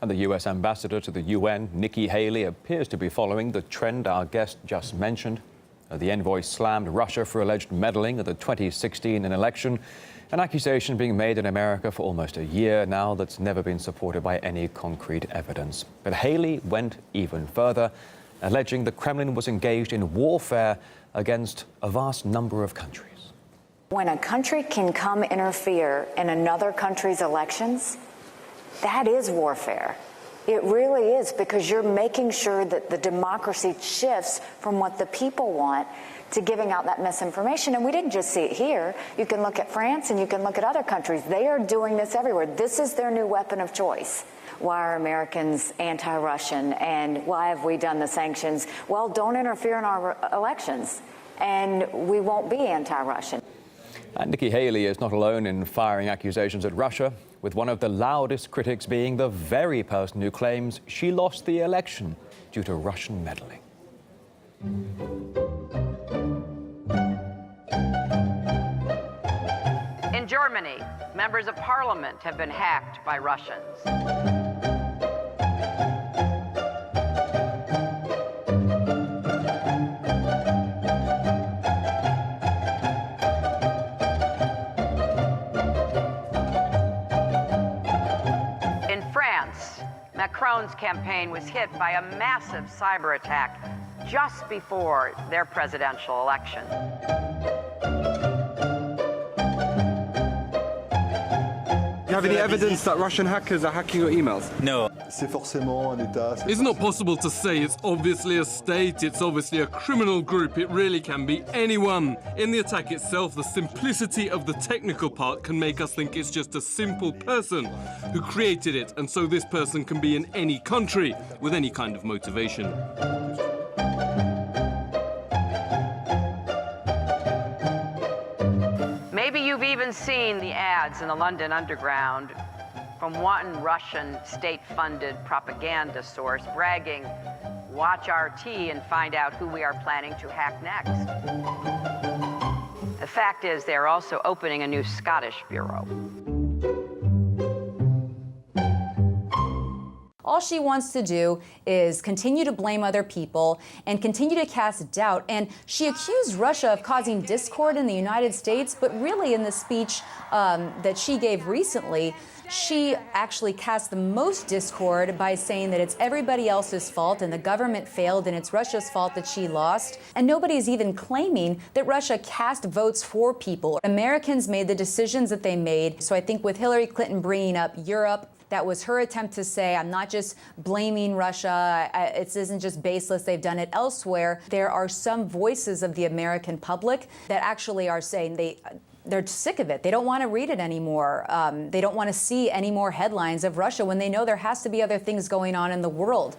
And the U.S. ambassador to the UN, Nikki Haley, appears to be following the trend our guest just mentioned. The envoy slammed Russia for alleged meddling at the 2016 election, an accusation being made in America for almost a year now that's never been supported by any concrete evidence. But Haley went even further, alleging the Kremlin was engaged in warfare against a vast number of countries. When a country can come interfere in another country's elections, that is warfare. It really is, because you're making sure that the democracy shifts from what the people want to giving out that misinformation. And we didn't just see it here. You can look at France and you can look at other countries. They are doing this everywhere. This is their new weapon of choice. Why are Americans anti-Russian, and why have we done the sanctions? Well, don't interfere in our elections and we won't be anti-Russian. And Nikki Haley is not alone in firing accusations at Russia, with one of the loudest critics being the very person who claims she lost the election due to Russian meddling. In Germany, members of parliament have been hacked by Russians. Macron's campaign was hit by a massive cyber attack just before their presidential election. Do you have any evidence that Russian hackers are hacking your emails? No. It's not possible to say. It's obviously a state, it's obviously a criminal group. It really can be anyone. In the attack itself, the simplicity of the technical part can make us think it's just a simple person who created it, and so this person can be in any country with any kind of motivation. Maybe you've even seen the ads in the London Underground from one Russian state-funded propaganda source bragging, "Watch RT and find out who we are planning to hack next." The fact is, they're also opening a new Scottish bureau. All she wants to do is continue to blame other people and continue to cast doubt. And she accused Russia of causing discord in the United States, but really in the speech that she gave recently, she actually cast the most discord by saying that it's everybody else's fault and the government failed and it's Russia's fault that she lost. And nobody's even claiming that Russia cast votes for people. Americans made the decisions that they made. So I think with Hillary Clinton bringing up Europe, that was her attempt to say, I'm not just blaming Russia, it isn't just baseless, they've done it elsewhere. There are some voices of the American public that actually are saying they're sick of it. They don't want to read it anymore. They don't want to see any more headlines of Russia when they know there has to be other things going on in the world.